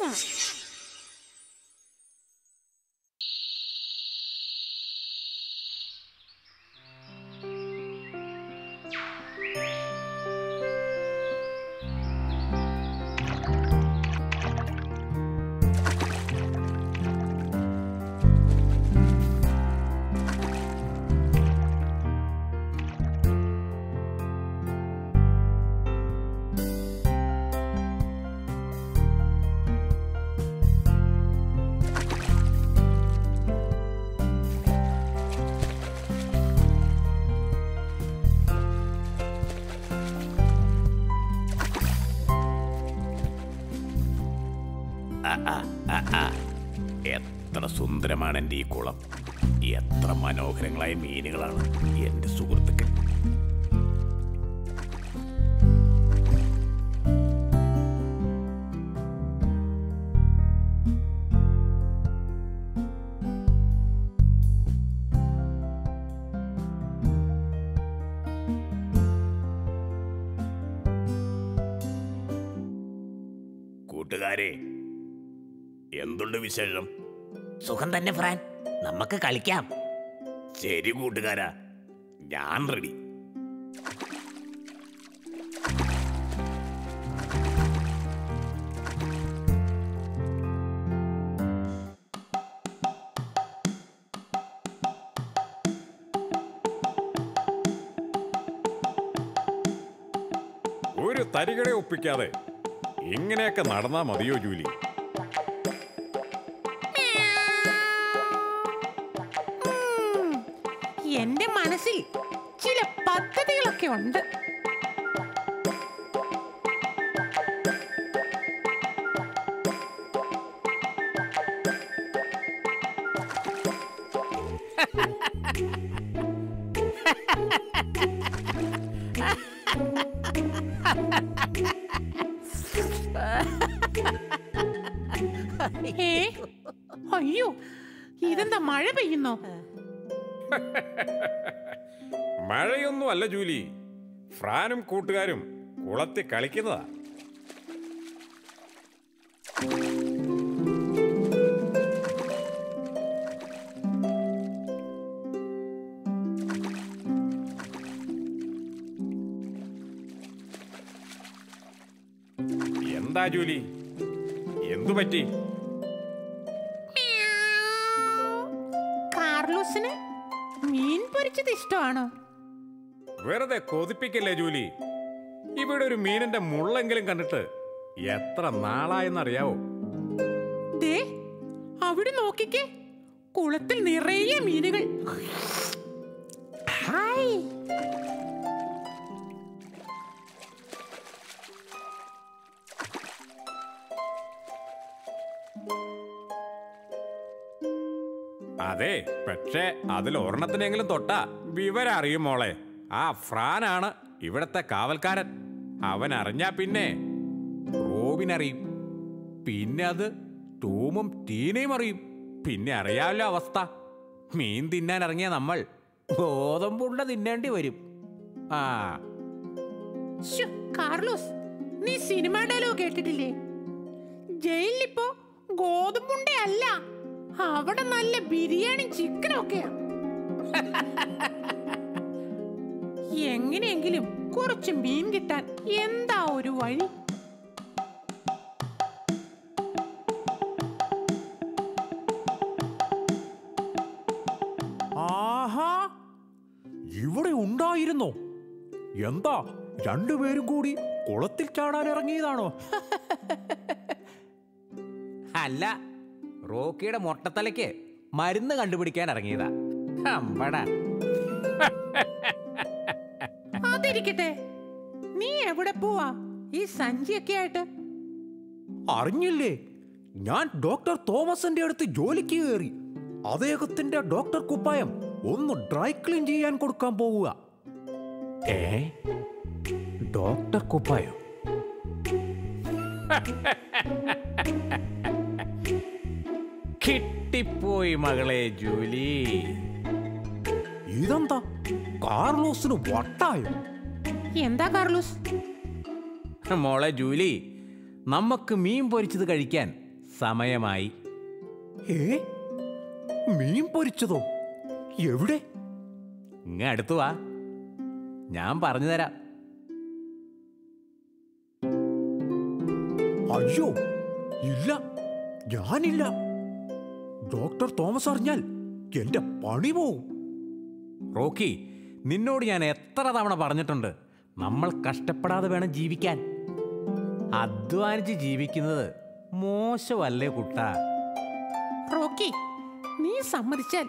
ഞാൻ. എത്ര സുന്ദരമാണ് എൻ്റെ ഈ കുളം. എത്ര മനോഹരങ്ങളായ മീനുകളാണ് എൻ്റെ സുഹൃത്തുക്കൾ. കൂട്ടുകാരെ, എന്തുണ്ട് വിശേഷം? സുഖം തന്നെ ഫ്രാൻ, നമുക്ക് കളിക്കാം. ശരി കൂട്ടുകാരാ, ഞാൻ റെഡി. ഒരു തരികടെ ഒപ്പിക്കാതെ ഇങ്ങനെയൊക്കെ നടന്നാ മതിയോ ജൂലി? എന്റെ മനസ്സിൽ ചില പദ്ധതികളൊക്കെ ഉണ്ട്. അയ്യോ, ഇതെന്താ മഴ പെയ്യുന്നോ? മഴയൊന്നും അല്ല ജൂലി, ഫ്രാനും കൂട്ടുകാരും കുളത്തിൽ കളിക്കുന്നതാ. എന്താ ജൂലി, എന്തു പറ്റി? കാർലോസിന് മീൻ പൊരിച്ചത് ഇഷ്ടമാണോ? വെറുതെ കൊതിപ്പിക്കല്ലേ ജൂലി. ഇവിടെ ഒരു മീനിന്റെ മുള്ളെങ്കിലും കണ്ടിട്ട് എത്ര നാളായെന്നറിയാവോ? ദേ, അവിടെ നോക്കിക്കേ, കുളത്തിൽ നിറയെ മീനുകൾ. ഹായ്. അതെ, പക്ഷേ അതിൽ ഒരെണ്ണത്തിനെങ്കിലും തൊട്ടാ വിവരം അറിയും മോളെ. ആ ഫ്രാനാണ് ഇവിടത്തെ കാവൽക്കാരൻ. അവൻ അറിഞ്ഞാ പിന്നെ റോബിനറിയും, പിന്നെ അത് ടോമും ടീനയും അറിയും. പിന്നെ അറിയാമല്ലോ അവസ്ഥ. മീൻ തിന്നാൻ ഇറങ്ങിയ നമ്മൾ ഗോതമ്പുണ്ട തിന്നേണ്ടി വരും. ആ കാർലോസ്, നീ സിനിമ ഡയലോഗ് കേട്ടിട്ടില്ലേ? ജയിലിലിപ്പോ ഗോതമ്പുണ്ടയല്ല, അവിടെ നല്ല ബിരിയാണി ചിക്കനും ഒക്കെയാ. എങ്ങനെയെങ്കിലും കുറച്ച് മീൻ കിട്ടാൻ എന്താ ഒരു വഴി? ആഹാ, ഇവിടെ ഉണ്ടായിരുന്നോ? എന്താ രണ്ടുപേരും കൂടി കുളത്തിൽ ചാടാൻ ഇറങ്ങിയതാണോ? അല്ല, റോക്കിയുടെ മൊട്ടത്തലയ്ക്ക് മരുന്ന് കണ്ടുപിടിക്കാൻ ഇറങ്ങിയതാ. അമ്പടാ. അതിരിക്കട്ടെ, നീ എവിടെ പോവാ ഈ സഞ്ചിയൊക്കെ ആയിട്ട്? അറിഞ്ഞില്ലേ, ഞാൻ ഡോക്ടർ തോമസിന്റെ അടുത്ത് ജോലിക്ക് കയറി. അദ്ദേഹത്തിന്റെ ഡോക്ടർ കുപ്പായം ഒന്ന് ഡ്രൈ ക്ലീൻ ചെയ്യാൻ കൊടുക്കാൻ പോവുക. ഡോക്ടർ കുപ്പായോ? കിട്ടിപ്പോയി മകളെ ജൂലി. ഇതെന്താ കാർലോസിന് വട്ടായോ? എന്താ കാർലോസ്? മോളെ ജൂലി, നമുക്ക് മീൻ പൊരിച്ചത് കഴിക്കാൻ സമയമായി. മീൻ പൊരിച്ചതോ? എവിടെ? ഇങ്ങ അടുത്തു വാ, ഞാൻ പറഞ്ഞു തരാം. അയ്യോ ഇല്ല, ഞാനില്ല. ഡോക്ടർ തോമസ് അറിഞ്ഞാൽ എന്റെ പണി പോവും. റോക്കി, നിന്നോട് ഞാൻ എത്ര തവണ പറഞ്ഞിട്ടുണ്ട്, നമ്മൾ കഷ്ടപ്പെടാതെ വേണം ജീവിക്കാൻ. അധ്വാനിച്ച് ജീവിക്കുന്നത് മോശമല്ലേ കുട്ടാ? റോക്കി, നീ സമ്മതിച്ചാൽ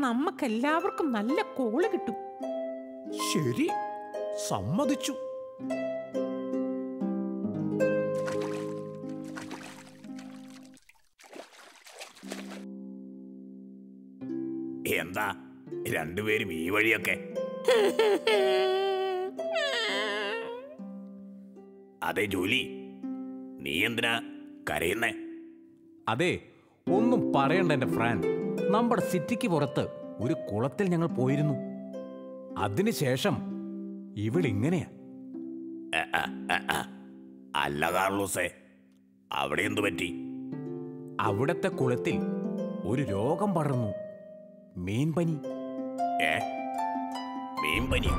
നമുക്കെല്ലാവർക്കും നല്ല കോള് കിട്ടും. ശരി, സമ്മതിച്ചു. എന്താ രണ്ടുപേരും ഈ വഴിയൊക്കെ? അതെ ജോലി, നീ എന്തിനാ കരയുന്നേ? അതെ, ഒന്നും പറയണ്ട എൻ്റെ ഫ്രാൻ. നമ്മുടെ സിറ്റിക്ക് പുറത്ത് ഒരു കുളത്തിൽ ഞങ്ങൾ പോയിരുന്നു. അതിനുശേഷം ഇവളിങ്ങനെയാ. അല്ല കാർലോസേ, അവിടെ എന്തു പറ്റി? അവിടത്തെ കുളത്തിൽ ഒരു രോഗം പടർന്നു, മീൻപനി. മീൻപനി?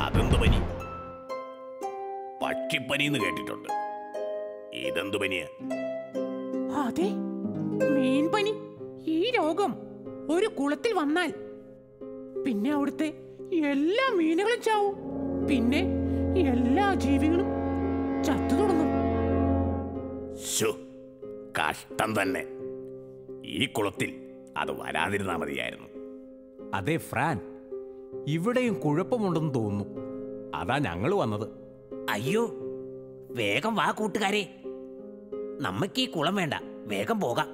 അതെന്തു പനി? പക്ഷിപ്പനിന്ന് കേട്ടിട്ടുണ്ട്. ഇതെന്തു പനിയാ? അതെ, മീൻപനി. ഈ രോഗം ഒരു കുളത്തിൽ വന്നാൽ പിന്നെ അവിടുത്തെ എല്ലാ മീനുകളും ചാവും. പിന്നെ എല്ലാ ജീവികളും ചത്തു തുടങ്ങും. കഷ്ടം തന്നെ. ഈ കുളത്തിൽ അത് വരാതിരുന്നാ മതിയായിരുന്നു. അതെ ഫ്രാൻ, ഇവിടെയും കുഴപ്പമുണ്ടെന്ന് തോന്നുന്നു. അതാ ഞങ്ങൾ വന്നത്. അയ്യോ, വേഗം വാ കൂട്ടുകാരെ, നമുക്ക് ഈ കുളം വേണ്ട, വേഗം പോകാം.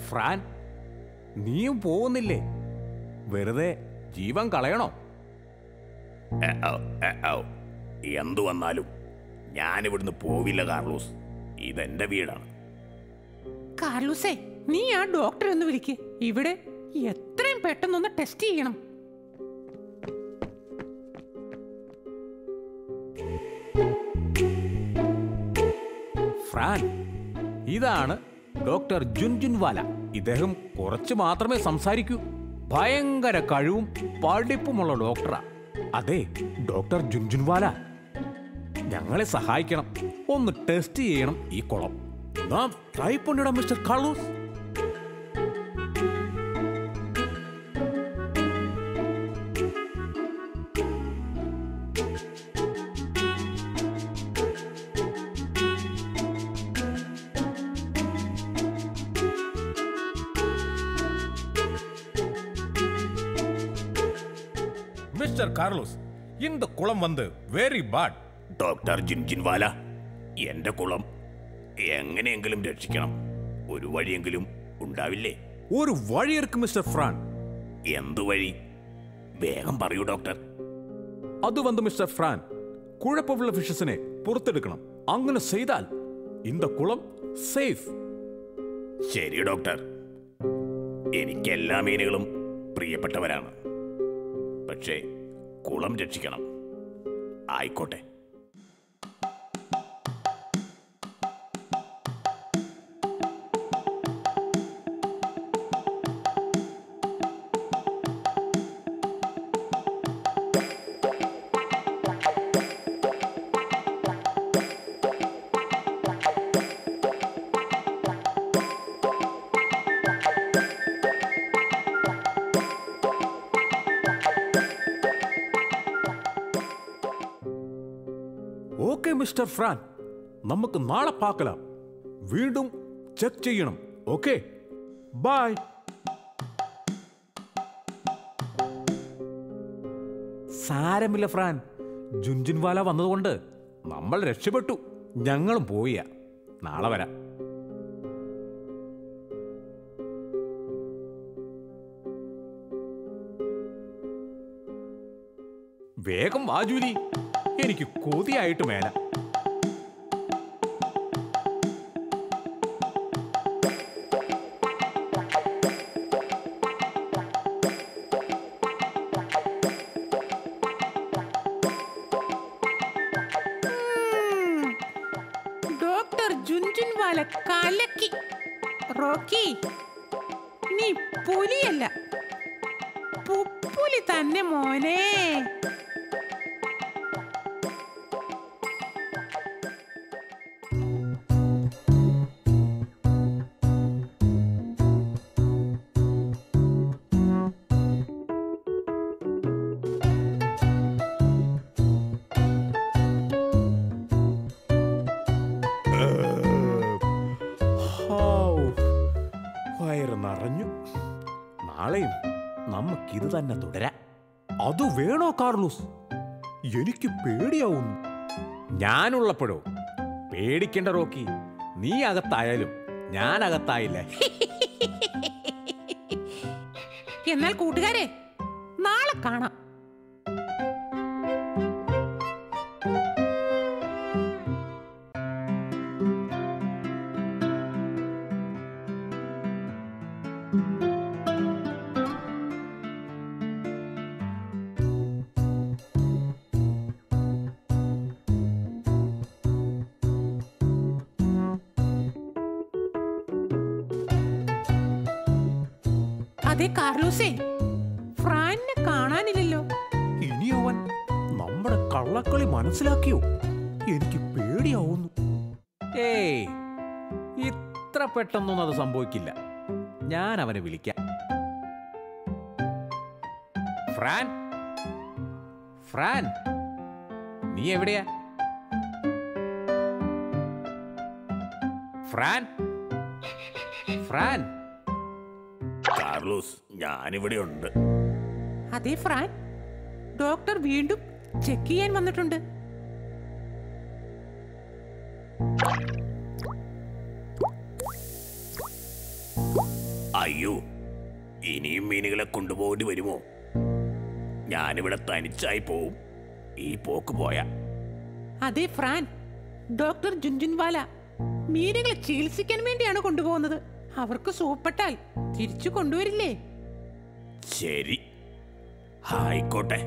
ഫ്രാൻ, നീയും പോകുന്നില്ലേ? വെറുതെ ജീവൻ കളയണോ? എന്തു വന്നാലും ഞാനിവിടുന്ന് പോവില്ല കാർലോസ്. ഇതെന്റെ വീടാണ്. കാർലൂസേ, നീ ആ ഡോക്ടറെ ഒന്ന് വിളിക്ക്. ഇവിടെ എത്രയും പെട്ടെന്നൊന്ന് ടെസ്റ്റ് ചെയ്യണം. ഫ്രാൻ, ഇതാണ് ഡോക്ടർ ജുൻജുൻവാല. ഇദ്ദേഹം കുറച്ച് മാത്രമേ സംസാരിക്കൂ. ഭയങ്കര കഴിവും പഠിപ്പുമുള്ള ഡോക്ടറാ. അതെ, ഡോക്ടർ ജുൻജുൻവാല, ഞങ്ങളെ സഹായിക്കണം. ഒന്ന് ടെസ്റ്റ് ചെയ്യണം ഈ കുളം. നാം ട്രൈ പണിടാം മിസ്റ്റർ കാർലോസ്. மிஸ்டர் கார்லோஸ், இந்த குளம் வந்து வெரி பேட். ഡോക്ടർ ജിൻജിൻവാല, എന്റെ കുളം എങ്ങനെയെങ്കിലും രക്ഷിക്കണം. ഒരു വഴിയെങ്കിലും ഉണ്ടാവില്ലേ? ഒരു വഴി ഇருக்கு മിസ്റ്റർ ഫ്രാൻ. എന്തു വഴി? വേഗം പറയൂ ഡോക്ടർ. അത് വന്ന് മിസ്റ്റർ ഫ്രാൻ, കുഴപ്പമുള്ള ഫിഷസിനെ പുറത്തെടുക്കണം. അങ്ങനെ ചെയ്താൽ இந்த കുളം സേഫ്. ശരി ഡോക്ടർ, എനിക്ക് എല്ലാ മീനുകളും പ്രിയപ്പെട്ടവരാണ്. പക്ഷേ കുളം രക്ഷിക്കണം. ആയിക്കോട്ടെ. ഓക്കെ മിസ്റ്റർ ഫ്രാൻ, നമുക്ക് നാളെ പാക്കലാം. വീണ്ടും ചെക്ക് ചെയ്യണം. Okay, bye. സാരമില്ല ഫ്രാൻ, ജുൻജുൻവാല വന്നതുകൊണ്ട് നമ്മൾ രക്ഷപ്പെട്ടു. ഞങ്ങളും പോയ നാളെ വരാം. വേഗം വാ ജൂലി, എനിക്ക് കൊതിയായിട്ട് മേല. റോക്കി, നീ പുലിയല്ല, പുപ്പുലി തന്നെ മോനെ. വയറ് നിറഞ്ഞു. നാളെയും നമുക്കിത് തന്നെ തുടരാം. അത് വേണോ കാർലോസ്? എനിക്ക് പേടിയാവുന്നു. ഞാനുള്ളപ്പോഴോ? പേടിക്കേണ്ട റോക്കി, നീ അകത്തായാലും ഞാൻ അകത്തായില്ല. എന്നാൽ കൂട്ടുകാരെ, നാളെ കാണാം. അതെ കാർലോസേ, ഫ്രാനിനെ കാണാനില്ലല്ലോ. ഇനി അവൻ നമ്മുടെ കള്ളക്കളി മനസ്സിലാക്കിയോ? എനിക്ക് പേടിയാവുന്നു. ഏയ്, ഇത്ര പെട്ടെന്നൊന്നും അത് സംഭവിക്കില്ല. ഞാൻ അവനെ വിളിക്കാം. ഫ്രാൻ, ഫ്രാൻ, നീ എവിടെയാ? Fran, Fran. കാർലോസ്, ഞാനിവിടെ ഉണ്ട്. അതെ ഫ്രാൻ, ഡോക്ടർ വീണ്ടും ചെക്ക് ചെയ്യാൻ വന്നിട്ടുണ്ട്. അയ്യോ, ഇനിയും മീനുകളെ കൊണ്ടുപോകേണ്ടി വരുമോ? ഞാനിവിടെ തനിച്ചായി പോവും ഈ പോക്ക് പോയാ. അതെ ഫ്രാൻ, ഡോക്ടർ ജുൻജുൻവാല മീനുകളെ ചികിത്സിക്കാൻ വേണ്ടിയാണ് കൊണ്ടുപോകുന്നത്. അവർക്ക് സൂപ്പെട്ടാൽ തിരിച്ചു കൊണ്ടുവരില്ലേ? ശരി, ആയിക്കോട്ടെ.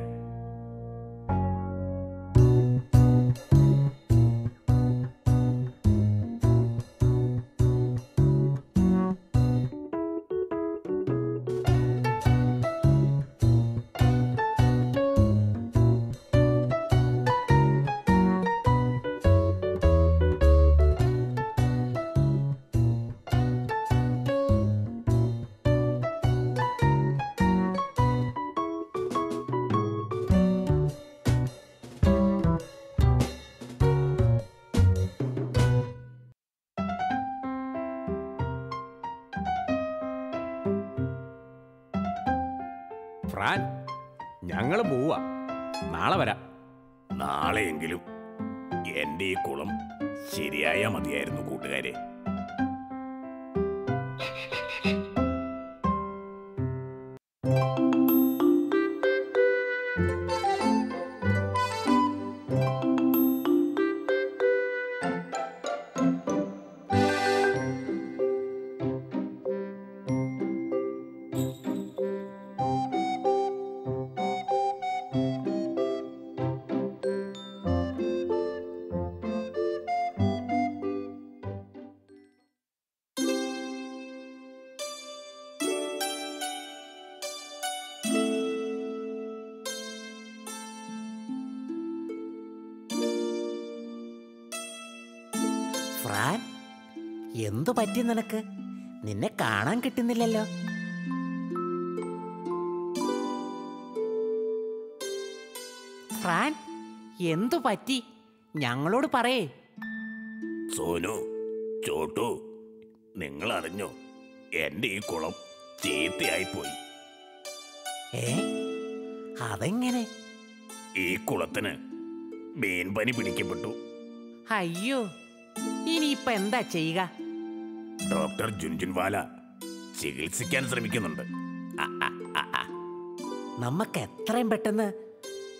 ഫ്രാൻ, ഞങ്ങൾ പോവാ. നാളെ വരാം. നാളെയെങ്കിലും എന്റെ ഈ കുളം ശരിയായ മതിയായിരുന്നു കൂട്ടുകാരെ. ഫ്രാൻ, എന്തു പറ്റി നിനക്ക്? നിന്നെ കാണാൻ കിട്ടുന്നില്ലല്ലോ. ഫ്രാൻ, എന്തു പറ്റി? ഞങ്ങളോട് പറയേ. സോനു, ചോട്ടു, നിങ്ങൾ അറിഞ്ഞോ? എന്റെ ഈ കുളം ചീത്തയായി പോയി. അതെങ്ങനെ? ഈ കുളത്തിന് മീൻപനി പിടിക്കപ്പെട്ടു. അയ്യോ, ഇനിയിപ്പൊ എന്താ ചെയ്യുക? ഡോക്ടർ ജുൻജുൻവാല ചികിത്സിക്കാൻ ശ്രമിക്കുന്നുണ്ട്. നമുക്ക് എത്രയും പെട്ടെന്ന്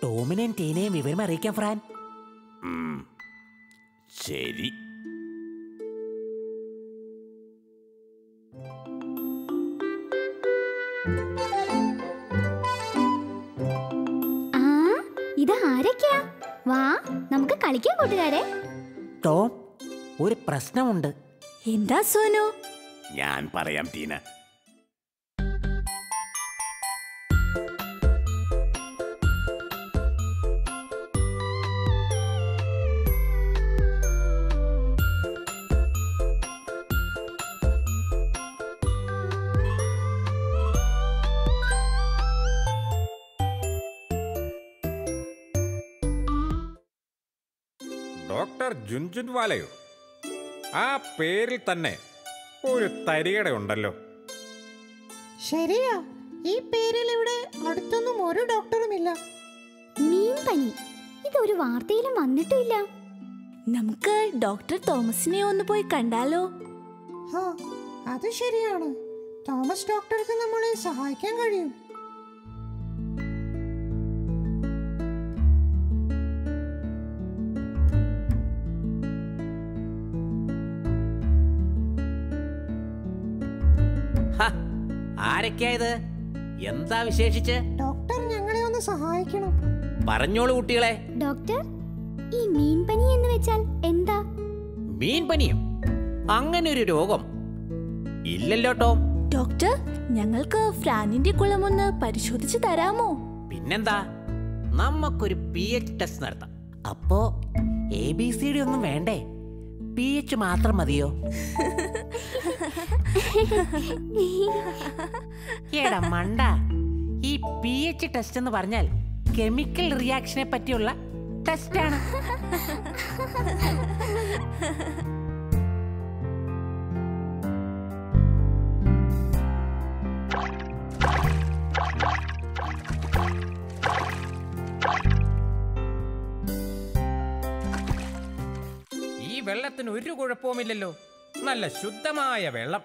ടോമിനെയും ടീനെയും വിവരം അറിയിക്കാം ഫ്രാൻ. ശരി. ഇതാരൊക്കെയാ? വാ, നമുക്ക് കളിക്കാം കൂട്ടുകാരെ. ടോം, ഒരു പ്രശ്നമുണ്ട്. എന്താ സോനു? ഞാൻ പറയാം ടീന. ഡോക്ടർ ജുൻജുൻവാലയോ? ആ പേരിൽ തന്നെ ഒരു തരികട ഉണ്ടല്ലോ. ശരിയാ, ഈ പേരിൽ ഇവിടെ അടുത്തൊന്നും ഒരു ഡോക്ടറുമില്ല. മീൻ പനി ഇതൊരു വാർത്തയിലും വന്നിട്ടില്ല. നമുക്ക് ഡോക്ടർ തോമസിനെ ഒന്ന് പോയി കണ്ടാലോ? അത് ശരിയാണ്. തോമസ് ഡോക്ടർക്ക് നമ്മളെ സഹായിക്കാൻ കഴിയും. ആരൊക്കെയായത്? എന്താ വിശേഷിച്ച്? ഡോക്ടർ ഞങ്ങളെ ഒന്ന് സഹായിക്കണം. പറഞ്ഞോളൂ കുട്ടികളെ. ഡോക്ടർ, ഈ മീൻ പനി എന്ന് വെച്ചാൽ എന്താ? മീൻ പനിയോ? അങ്ങനെ ഒരു രോഗം ഇല്ലല്ലോ ടോം. ഡോക്ടർ, ഞങ്ങൾക്ക് ഫ്രാനിന്റെ കുളം ഒന്ന് പരിശോധിച്ച് തരാമോ? പിന്നെന്താ, നമുക്കൊരു pH ടെസ്റ്റ് നടത്താം. അപ്പോ ABCD ഒന്നും വേണ്ടേ? pH മാത്രം മതിയോ? എടാ മണ്ട, ഈ pH ടെസ്റ്റ് എന്ന് പറഞ്ഞാൽ കെമിക്കൽ റിയാക്ഷനെ പറ്റിയുള്ള ടെസ്റ്റാണ്. ഈ വെള്ളത്തിന് ഒരു കുഴപ്പവുമില്ലല്ലോ. നല്ല ശുദ്ധമായ വെള്ളം.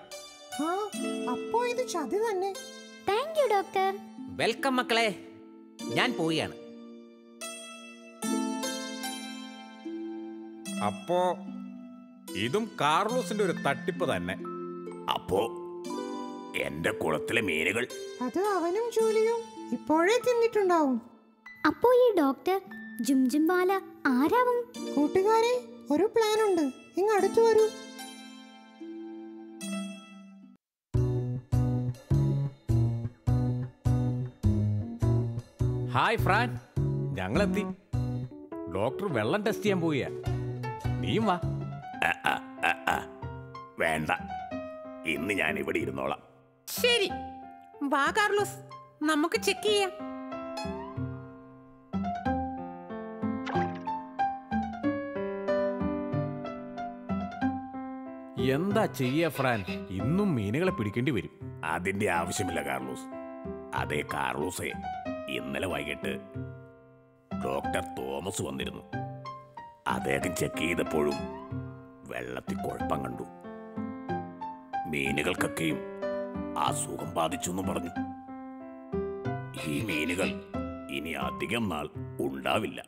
അപ്പോ ഇത് ചതി തന്നെ. Thank you doctor. വെൽക്കം മക്കളെ, ഞാൻ പോവുകയാണ്. അപ്പോ ഇതും കാർലോസിന്റെ ഒരു തട്ടിപ്പ് തന്നെ. അപ്പോ എന്റെ കുളത്തിലെ മീനുകൾ അത് അവനും ജോലിയും ഇപ്പോഴേ തിന്നിട്ടുണ്ടാവും. അപ്പോ ഈ ഡോക്ടർ ജുംജുംവാല ആരാവും? കൂട്ടുകാരെ, ഒരു പ്ലാൻ ഉണ്ട്. ഇങ്ങ് അടുത്തു വരൂ. ഹായ് ഫ്രാൻ, ഞങ്ങളെത്തി. ഡോക്ടർ വെള്ളം ടെസ്റ്റ് ചെയ്യാൻ പോവുക. നീയും വാ. വേണ്ട, ഇന്ന് ഞാൻ ഇവിടെ ഇരുന്നോളാം. ശരി, വാ കാർലോസ്, നമുക്ക് ചെക്ക് ചെയ്യാം. എന്താ ചെയ്യ ഫ്രാൻ, ഇന്നും മീനുകളെ പിടിക്കേണ്ടി വരും. അതിന്റെ ആവശ്യമില്ല കാർലോസ്. അതേ കാർലോസേ, ഇന്നലെ വൈകിട്ട് ഡോക്ടർ തോമസ് വന്നിരുന്നു. അദ്ദേഹം ചെക്ക് ചെയ്തപ്പോഴും വെള്ളത്തിൽ കുഴപ്പം കണ്ടു. മീനുകൾക്കൊക്കെയും അസുഖം ബാധിച്ചെന്നും പറഞ്ഞു. ഈ മീനുകൾ ഇനി അധികം നാൾ ഉണ്ടാവില്ല.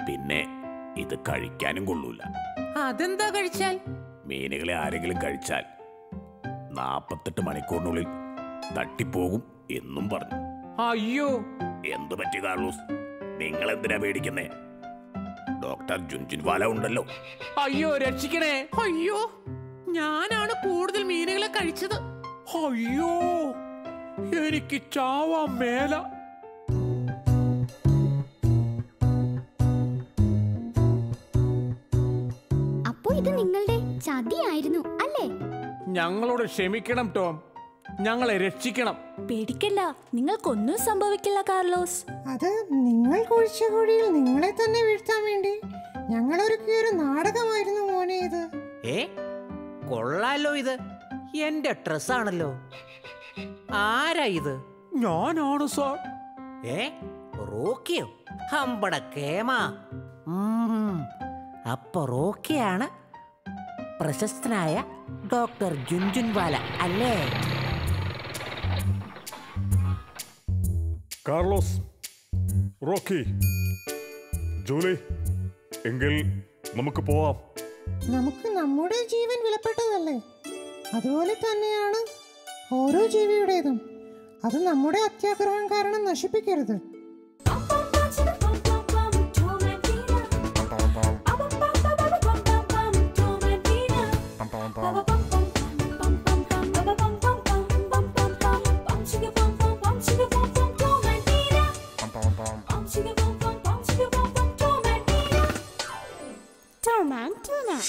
പിന്നെ ഇത് കഴിക്കാനും കൊള്ളൂല. അതെന്താ കഴിച്ചാൽ? മീനുകളെ ആരെങ്കിലും കഴിച്ചാൽ 48 മണിക്കൂറിനുള്ളിൽ തട്ടിപ്പോകും എന്നും പറഞ്ഞു. അയ്യോ, എന്തു പറ്റി കാർലോസ്? നിങ്ങൾ എന്തിനാ പേടിക്കുന്നേ? ഡോക്ടർ ജുൻജുൻവാല ഉണ്ടല്ലോ. അയ്യോ, രക്ഷിക്കണേ. അയ്യോ, ഞാനാണ് കൂടുതൽ മീനുകളെ കഴിച്ചത്. അയ്യോ, എനിക്ക് ചാവാൻ മേല. അപ്പോ ഇത് നിങ്ങളുടെ ചതിയായിരുന്നു അല്ലേ? ഞങ്ങളോട് ക്ഷമിക്കണം ടോം, ഞങ്ങളെ രക്ഷിക്കണം. പേടിക്കല്ല, നിങ്ങൾക്കൊന്നും സംഭവിക്കില്ല കാർലോസ്. അത് നിങ്ങൾ കുഴിച്ച കുഴിയിൽ നിങ്ങളെ തന്നെ വീഴ്ത്താൻ വേണ്ടി ഞങ്ങൾ ഒരുക്കിയൊരു നാടകമായിരുന്നു മോനെ ഇത്. കൊള്ളാലോ, ഇത് എന്റെ ഡ്രസ്സാണല്ലോ. ആരാ ഇത്? ഞാനാണ് സാർ. റോക്കിയോ? ഹമ്പട കേമാ. അപ്പൊ റോക്കിയാണ് പ്രശസ്തനായ ഡോക്ടർ ജുൻജുൻവാല അല്ലേ? കാർലോസ്, റോക്കി, ജൂലി, എങ്കിൽ നമുക്ക് പോവാം. നമുക്ക് നമ്മുടെ ജീവൻ വിലപ്പെട്ടതല്ലേ? അതുപോലെ തന്നെയാണ് ഓരോ ജീവിയുടേതും. അത് നമ്മുടെ അത്യാഗ്രഹം കാരണം നശിപ്പിക്കരുത്. ഉം.